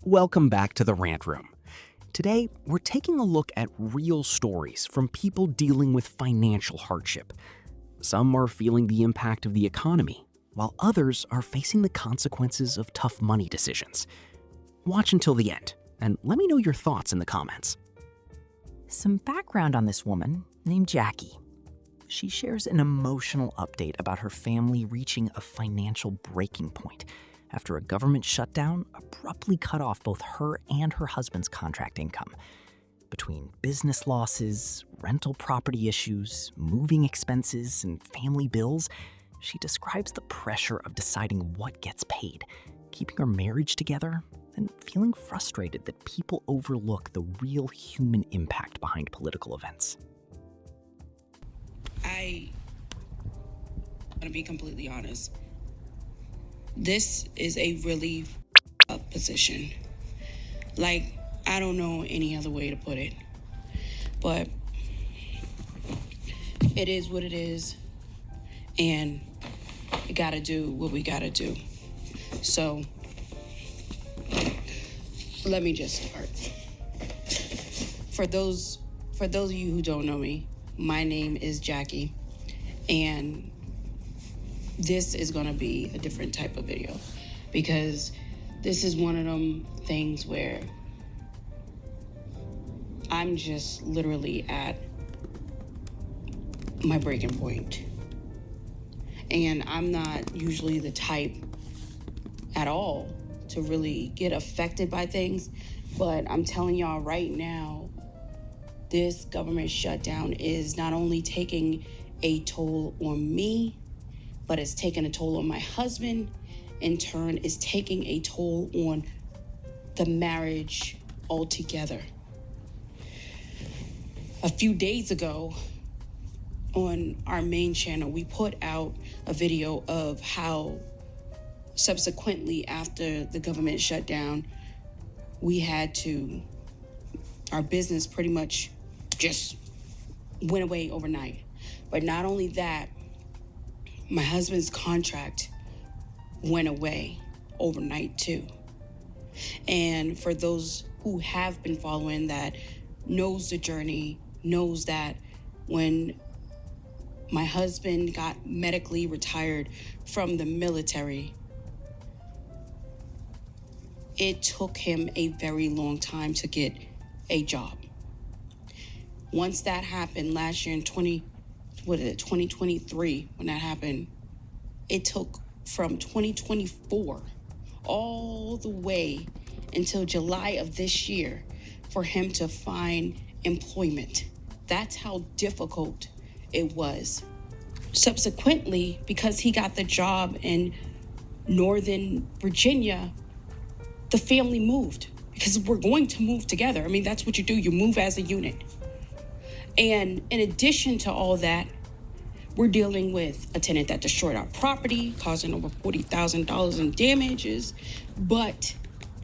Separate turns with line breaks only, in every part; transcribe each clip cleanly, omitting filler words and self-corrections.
Welcome back to the Rant Room. Today, we're taking a look at real stories from people dealing with financial hardship. Some are feeling the impact of the economy, while others are facing the consequences of tough money decisions. Watch until the end, and let me know your thoughts in the comments.
Some background on this woman named Jackie. She shares an emotional update about her family reaching a financial breaking point after a government shutdown abruptly cut off both her and her husband's contract income. Between business losses, rental property issues, moving expenses, and family bills, she describes the pressure of deciding what gets paid, keeping her marriage together, and feeling frustrated that people overlook the real human impact behind political events.
I'm going to be completely honest. This is a really up position. Like, I don't know any other way to put it. But it is what it is. And we got to do what we got to do. So, let me just start. For those of you who don't know me, my name is Jackie, and this is gonna be a different type of video because this is one of them things where I'm just literally at my breaking point. And I'm not usually the type at all to really get affected by things, but I'm telling y'all right now, this government shutdown is not only taking a toll on me, but it's taking a toll on my husband. In turn, is taking a toll on the marriage altogether. A few days ago, on our main channel, we put out a video of how subsequently after the government shut down, our business pretty much just went away overnight. But not only that, my husband's contract went away overnight too. And for those who have been following that, knows the journey, knows that when my husband got medically retired from the military, it took him a very long time to get a job. Once that happened last year in 2023, when that happened, it took from 2024 all the way until July of this year for him to find employment. That's how difficult it was. Subsequently, because he got the job in Northern Virginia, the family moved because we're going to move together. I mean, that's what you do. You move as a unit. And in addition to all that, we're dealing with a tenant that destroyed our property, causing over $40,000 in damages. But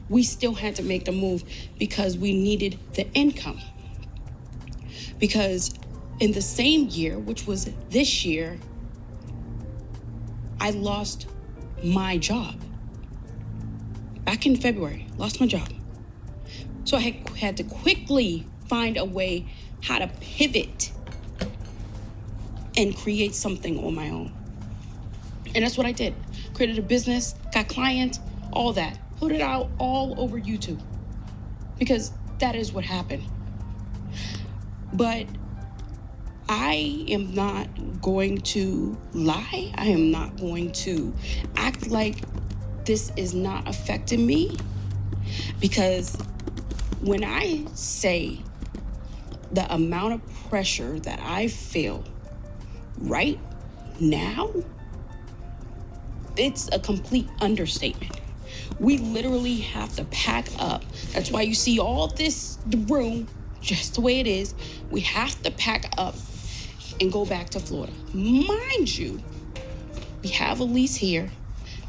we still had to make the move because we needed the income. Because in the same year, which was this year, I lost my job. Back in February, lost my job. So I had to quickly find a way how to pivot and create something on my own. And that's what I did. Created a business, got clients, all that. Put it out all over YouTube because that is what happened. But I am not going to lie. I am not going to act like this is not affecting me, because when I say the amount of pressure that I feel right now, it's a complete understatement. We literally have to pack up. That's why you see all this, the room, just the way it is. We have to pack up and go back to Florida. Mind you, we have a lease here.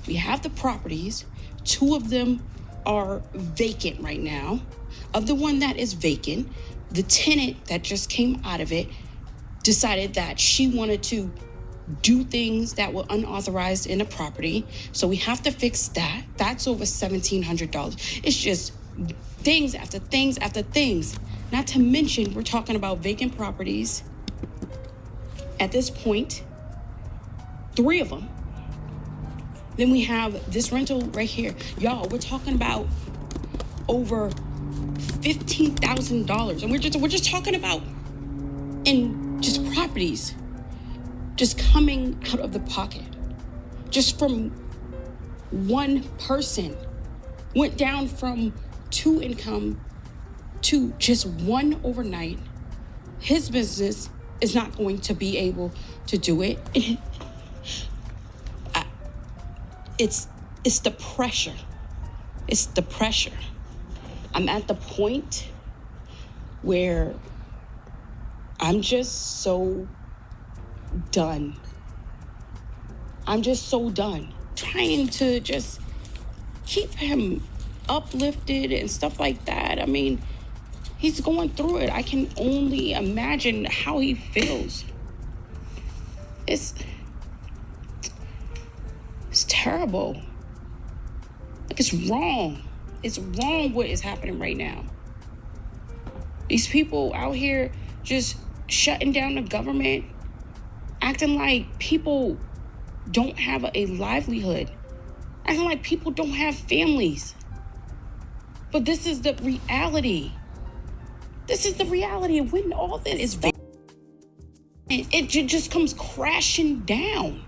We have the properties. 2 of them are vacant right now. Of the one that is vacant, the tenant that just came out of it decided that she wanted to do things that were unauthorized in the property. So we have to fix that. That's over $1,700. It's just things after things after things. Not to mention, we're talking about vacant properties. At this point, 3 of them. Then we have this rental right here. Y'all, we're talking about over $15,000. And we're just talking about in just properties just coming out of the pocket. Just from one person. Went down from 2 income to just 1 overnight. His business is not going to be able to do it. It's the pressure. It's the pressure. I'm at the point where I'm just so done. I'm just so done trying to just keep him uplifted and stuff like that. I mean, he's going through it. I can only imagine how he feels. It's terrible. Like, it's wrong. It's wrong what is happening right now. These people out here just shutting down the government, acting like people don't have a livelihood, acting like people don't have families. But this is the reality. This is the reality. When all this is it just comes crashing down.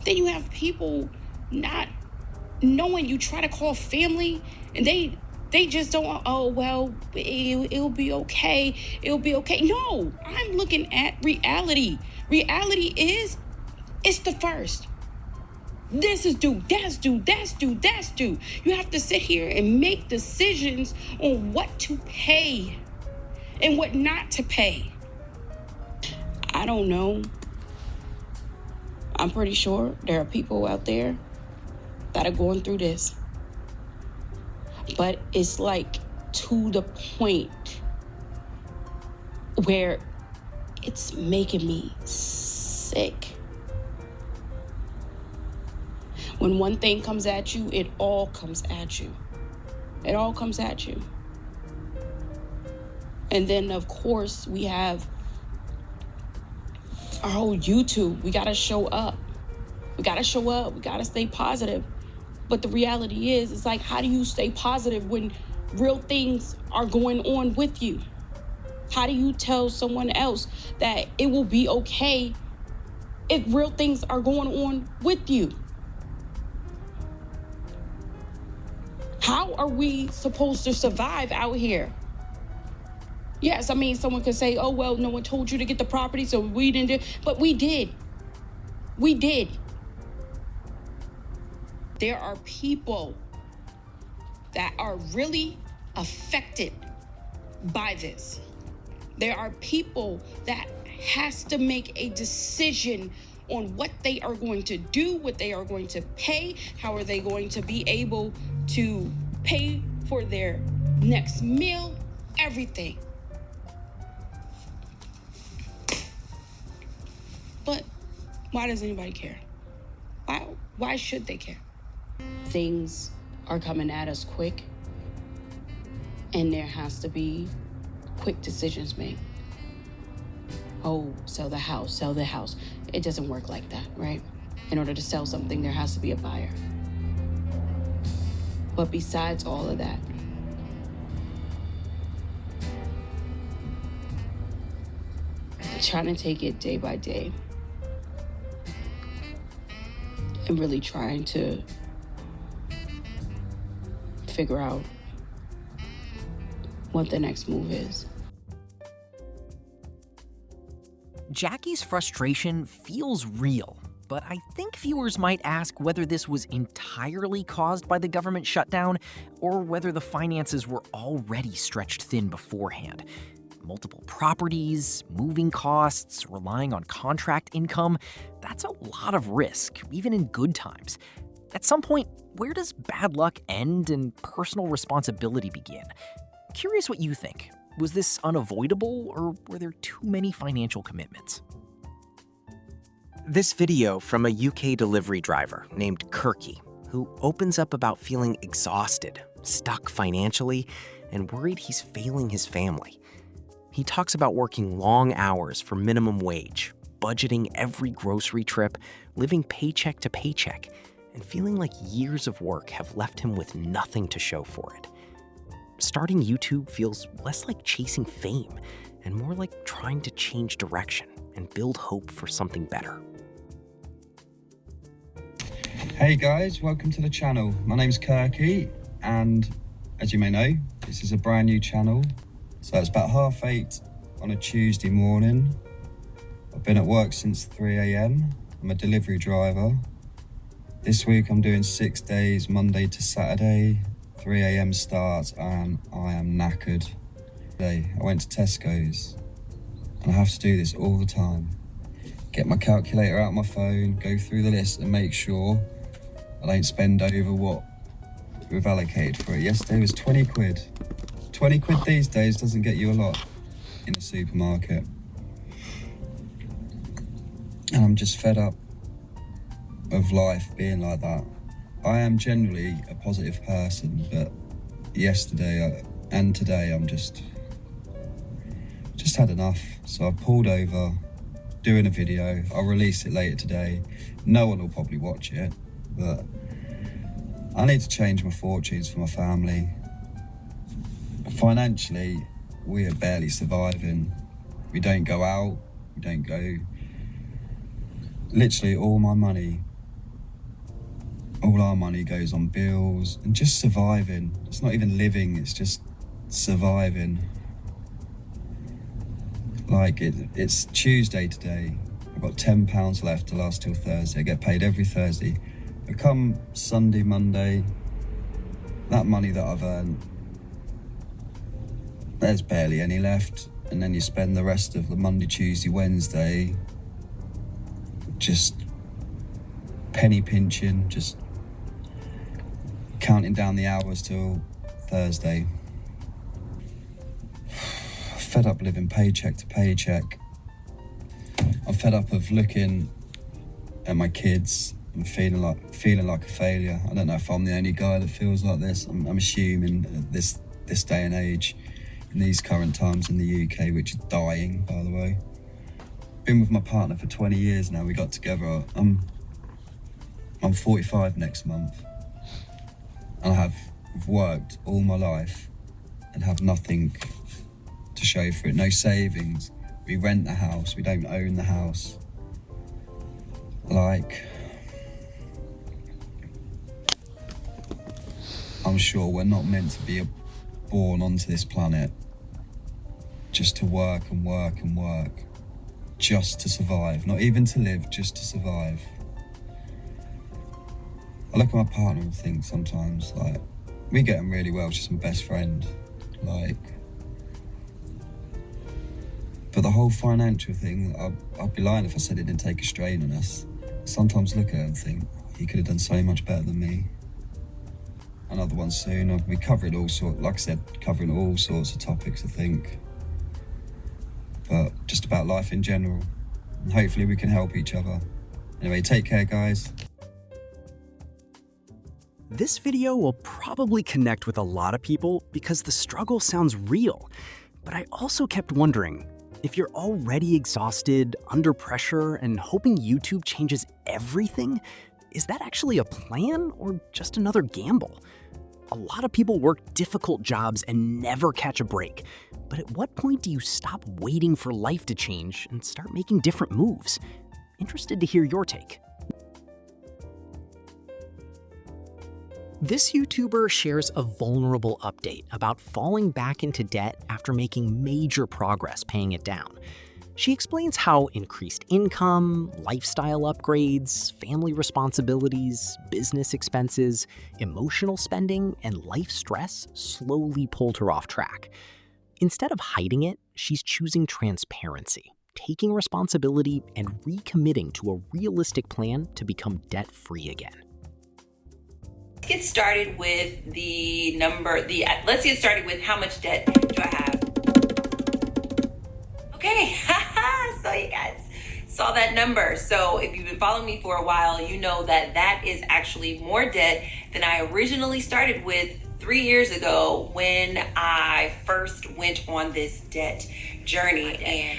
Then you have people not knowing. You try to call family and they just don't, oh, well, it'll be okay. It'll be okay. No, I'm looking at reality. Reality is, it's the first. This is due, that's due, that's due, that's due. You have to sit here and make decisions on what to pay and what not to pay. I don't know. I'm pretty sure there are people out there that are going through this. But it's like to the point where it's making me sick. When one thing comes at you, it all comes at you. It all comes at you. And then, of course, we have our whole YouTube. We gotta show up. We gotta show up. We gotta stay positive. But the reality is, it's like, how do you stay positive when real things are going on with you? How do you tell someone else that it will be okay if real things are going on with you? How are we supposed to survive out here? Yes, I mean, someone could say, oh, well, no one told you to get the property, so we didn't do, but we did. We did. There are people that are really affected by this. There are people that has to make a decision on what they are going to do, what they are going to pay, how are they going to be able to pay for their next meal, everything. But why does anybody care? Why should they care? Things are coming at us quick, and there has to be quick decisions made. Oh, sell the house, sell the house. It doesn't work like that, right? In order to sell something, there has to be a buyer. But besides all of that, trying to take it day by day and really trying to figure out what the next move is.
Jackie's frustration feels real, but I think viewers might ask whether this was entirely caused by the government shutdown or whether the finances were already stretched thin beforehand. Multiple properties, moving costs, relying on contract income, that's a lot of risk, even in good times. At some point, where does bad luck end and personal responsibility begin? Curious what you think. Was this unavoidable, or were there too many financial commitments?
This video from a UK delivery driver named Kirky
who opens up about feeling exhausted, stuck financially, and worried he's failing his family. He talks about working long hours for minimum wage, budgeting every grocery trip, living paycheck to paycheck, and feeling like years of work have left him with nothing to show for it. Starting YouTube feels less like chasing fame and more like trying to change direction and build hope for something better.
Hey guys, welcome to the channel. My name's Kirky, and as you may know, this is a brand new channel. So it's about 8:30 on a Tuesday morning. I've been at work since 3 a.m. I'm a delivery driver. This week I'm doing 6 days, Monday to Saturday, 3 a.m. starts, and I am knackered. Today I went to Tesco's, and I have to do this all the time. Get my calculator out of my phone, go through the list and make sure I don't spend over what we've allocated for it. Yesterday was 20 quid. 20 quid these days doesn't get you a lot in a supermarket. And I'm just fed up of life being like that. I am generally a positive person, but yesterday and today I'm just had enough. So I've pulled over, doing a video. I'll release it later today. No one will probably watch it, but I need to change my fortunes for my family. Financially, we are barely surviving. We don't go out, we don't go. Literally all my money, all our money goes on bills and just surviving. It's not even living, it's just surviving. Like it's Tuesday today. I've got £10 left to last till Thursday. I get paid every Thursday. But come Sunday, Monday, that money that I've earned, there's barely any left. And then you spend the rest of the Monday, Tuesday, Wednesday just penny pinching, just counting down the hours till Thursday. Fed up living paycheck to paycheck. I'm fed up of looking at my kids and feeling like a failure. I don't know if I'm the only guy that feels like this. I'm assuming at this day and age, in these current times in the UK, which is dying, by the way. Been with my partner for 20 years now. We got together. I'm 45 next month, and I've worked all my life and have nothing to show for it. No savings. We rent the house. We don't own the house. Like, I'm sure we're not meant to be born onto this planet just to work and work and work, just to survive. Not even to live, just to survive. I look at my partner and think sometimes, like, we get on really well. She's my best friend. Like, but the whole financial thing, I'd be lying if I said it didn't take a strain on us. Sometimes look at her and think, he could have done so much better than me. Another one soon. We covered all sorts, like I said, covering all sorts of topics, I think. But just about life in general. And hopefully we can help each other. Anyway, take care, guys.
This video will probably connect with a lot of people because the struggle sounds real. But I also kept wondering, if you're already exhausted, under pressure, and hoping YouTube changes everything, is that actually a plan or just another gamble? A lot of people work difficult jobs and never catch a break. But at what point do you stop waiting for life to change and start making different moves? Interested to hear your take. This YouTuber shares a vulnerable update about falling back into debt after making major progress paying it down. She explains how increased income, lifestyle upgrades, family responsibilities, business expenses, emotional spending, and life stress slowly pulled her off track. Instead of hiding it, she's choosing transparency, taking responsibility, and recommitting to a realistic plan to become debt-free again.
Let's get started with let's get started with how much debt do I have? Okay, so you guys, saw that number. So if you've been following me for a while, you know that that is actually more debt than I originally started with 3 years ago when I first went on this debt journey.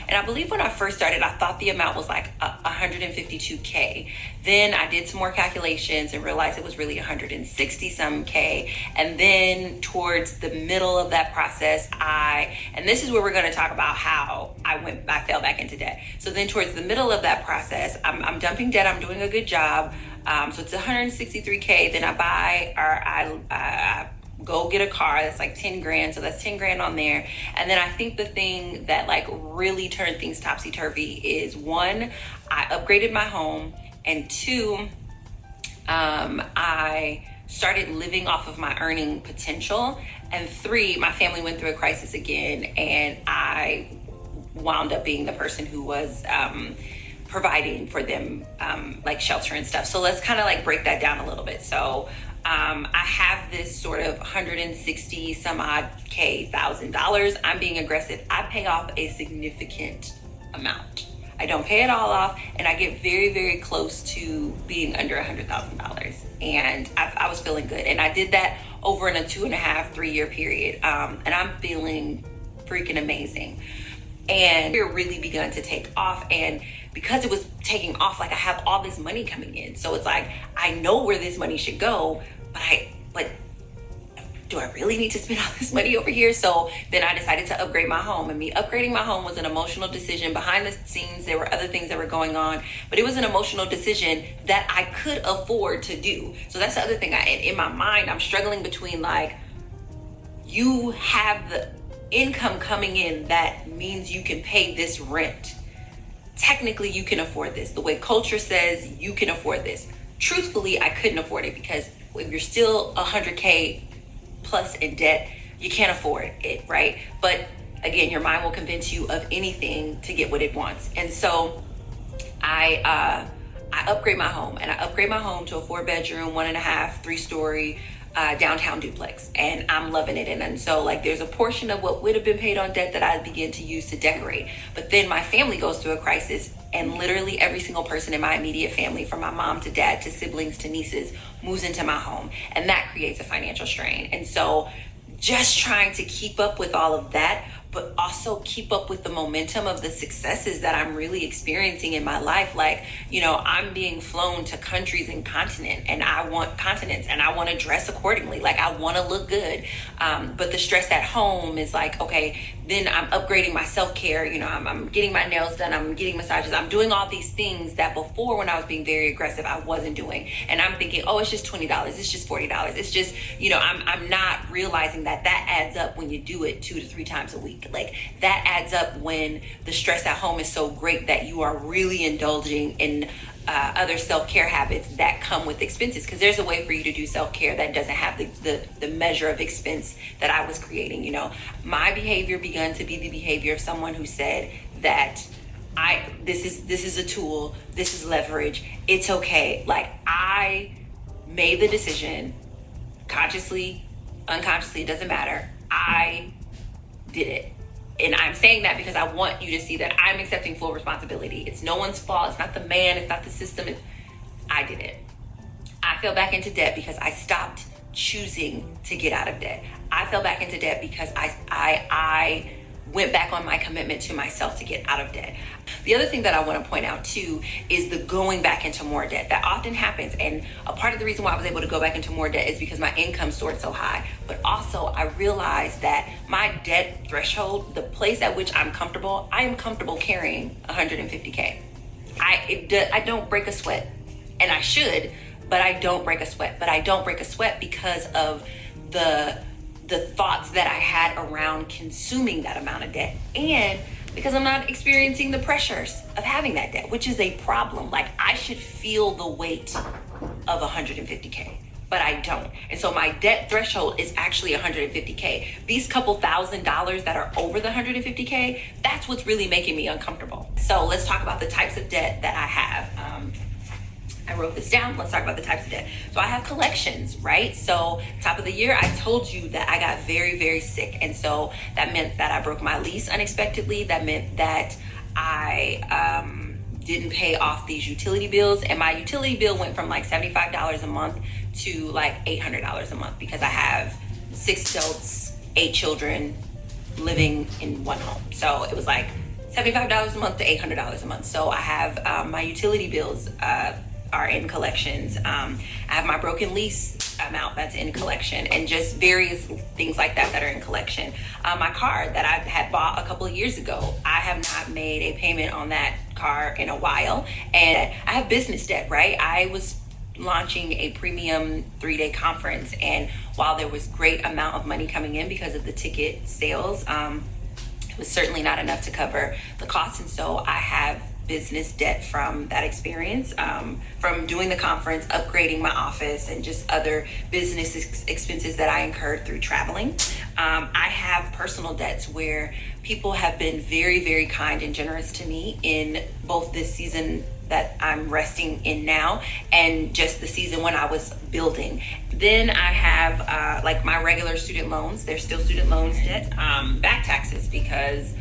And I believe when I first started, I thought the amount was like 152K. Then I did some more calculations and realized it was really 160 some K. And then towards the middle of that process, and this is where we're going to talk about how I fell back into debt. So then towards the middle of that process, I'm dumping debt. I'm doing a good job. So it's 163K. Then I go get a car that's like 10 grand. So that's 10 grand on there. And then I think the thing that like really turned things topsy-turvy is, one, I upgraded my home, and two, I started living off of my earning potential, and three, my family went through a crisis again, and I wound up being the person who was providing for them, like shelter and stuff. So let's kind of like break that down a little bit. So I have this sort of 160 some odd $1,000. I'm being aggressive. I pay off a significant amount. I don't pay it all off, and I get very, very close to being under $100,000. And I was feeling good. And I did that over in a 2.5, 3 year period. And I'm feeling freaking amazing. And it really begun to take off. And because it was taking off, like I have all this money coming in. So it's like, I know where this money should go, but do I really need to spend all this money over here? So then I decided to upgrade my home, and me upgrading my home was an emotional decision. Behind the scenes, there were other things that were going on, but it was an emotional decision that I could afford to do. So that's the other thing. In my mind, I'm struggling between like, you have the income coming in that means you can pay this rent. Technically, you can afford this. The way culture says you can afford this. Truthfully, I couldn't afford it, because if you're still 100K plus in debt, you can't afford it, right? But again, your mind will convince you of anything to get what it wants. And so I upgrade my home, and I upgrade my home to a 4-bedroom, 1.5, 3-story downtown duplex, and I'm loving it. And so like there's a portion of what would have been paid on debt that I begin to use to decorate. But then my family goes through a crisis, and literally every single person in my immediate family, from my mom to dad to siblings to nieces, moves into my home, and that creates a financial strain. And so just trying to keep up with all of that, but also keep up with the momentum of the successes that I'm really experiencing in my life. Like, you know, I'm being flown to countries and continents, and I want to dress accordingly. Like, I want to look good. But the stress at home is like, okay, then I'm upgrading my self-care. You know, I'm getting my nails done. I'm getting massages. I'm doing all these things that before, when I was being very aggressive, I wasn't doing. And I'm thinking, oh, it's just $20. It's just $40. It's just, you know, I'm not realizing that adds up when you do it 2 to 3 times a week. Like, that adds up when the stress at home is so great that you are really indulging in other self-care habits that come with expenses, because there's a way for you to do self-care that doesn't have the measure of expense that I was creating. You know, my behavior began to be the behavior of someone who said that this is a tool, this is leverage, it's okay. Like, I made the decision, consciously, unconsciously, it doesn't matter, I did it. And I'm saying that because I want you to see that I'm accepting full responsibility. It's no one's fault. It's not the man. It's not the system. I did it. I fell back into debt because I stopped choosing to get out of debt. I fell back into debt because I went back on my commitment to myself to get out of debt. The other thing that I want to point out too is the going back into more debt. That often happens, and a part of the reason why I was able to go back into more debt is because my income soared so high. But also I realized that my debt threshold, the place at which I'm comfortable, I am comfortable carrying 150K. I don't break a sweat, and I should, but I don't break a sweat. But I don't break a sweat because of the thoughts that I had around consuming that amount of debt, and because I'm not experiencing the pressures of having that debt, which is a problem. Like, I should feel the weight of 150K, but I don't. And so my debt threshold is actually 150K. These couple $1,000s that are over the 150K, that's what's really making me uncomfortable. So let's talk about the types of debt that I have. I wrote this down. Let's talk about the types of debt. So I have collections, right? So top of the year, I told you that I got very, very sick. And so that meant that I broke my lease unexpectedly. That meant that I didn't pay off these utility bills, and my utility bill went from like $75 a month to like $800 a month because I have 6 adults, 8 children living in one home. So it was like $75 a month to $800 a month. So I have my utility bills are in collections. I have my broken lease amount that's in collection, and just various things like that are in collection. My car that I had bought a couple of years ago, I have not made a payment on that car in a while. And I have business debt, right? I was launching a premium 3-day conference, and while there was great amount of money coming in because of the ticket sales, it was certainly not enough to cover the costs. And so I have business debt from that experience, from doing the conference, upgrading my office, and just other business expenses that I incurred through traveling. I have personal debts where people have been very, very kind and generous to me in both this season that I'm resting in now and just the season when I was building. Then I have like my regular student loans. There's still student loans debt, back taxes, because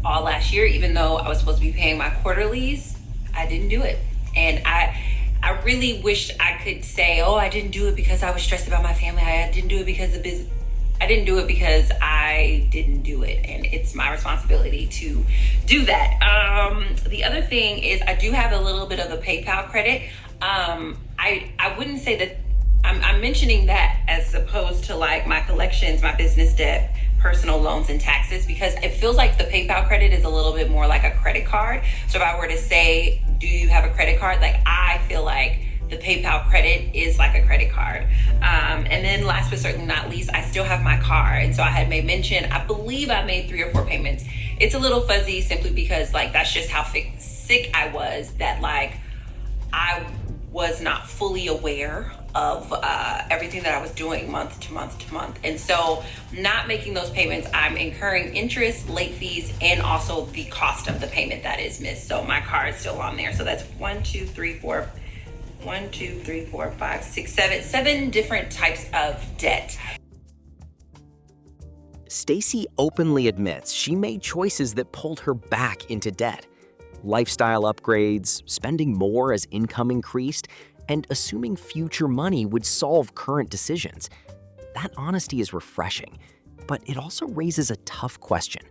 all last year, even though I was supposed to be paying my quarterlies, I didn't do it. And I really wish I could say, oh, I didn't do it because I was stressed about my family. I didn't do it because of business. I didn't do it because I didn't do it. And it's my responsibility to do that. The other thing is I do have a little bit of a PayPal credit. I wouldn't say that I'm mentioning that as opposed to like my collections, my business debt, personal loans, and taxes, because it feels like the PayPal credit is a little bit more like a credit card. So if I were to say, do you have a credit card? Like, I feel like the PayPal credit is like a credit card. And then last but certainly not least, I still have my car. And so I had made mention, I believe I made 3 or 4 payments. It's a little fuzzy simply because like, that's just how sick I was, that like, I was not fully aware of everything that I was doing month to month to month. And so not making those payments, I'm incurring interest, late fees, and also the cost of the payment that is missed. So my car is still on there. So that's 7 different types of debt.
Stacy openly admits she made choices that pulled her back into debt. Lifestyle upgrades, spending more as income increased, and assuming future money would solve current decisions. That honesty is refreshing, but it also raises a tough question.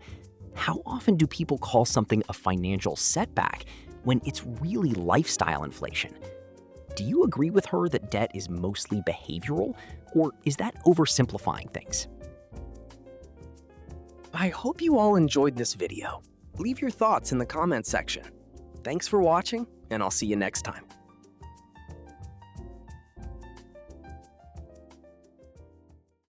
How often do people call something a financial setback when it's really lifestyle inflation? Do you agree with her that debt is mostly behavioral, or is that oversimplifying things? I hope you all enjoyed this video. Leave your thoughts in the comments section. Thanks for watching, and I'll see you next time.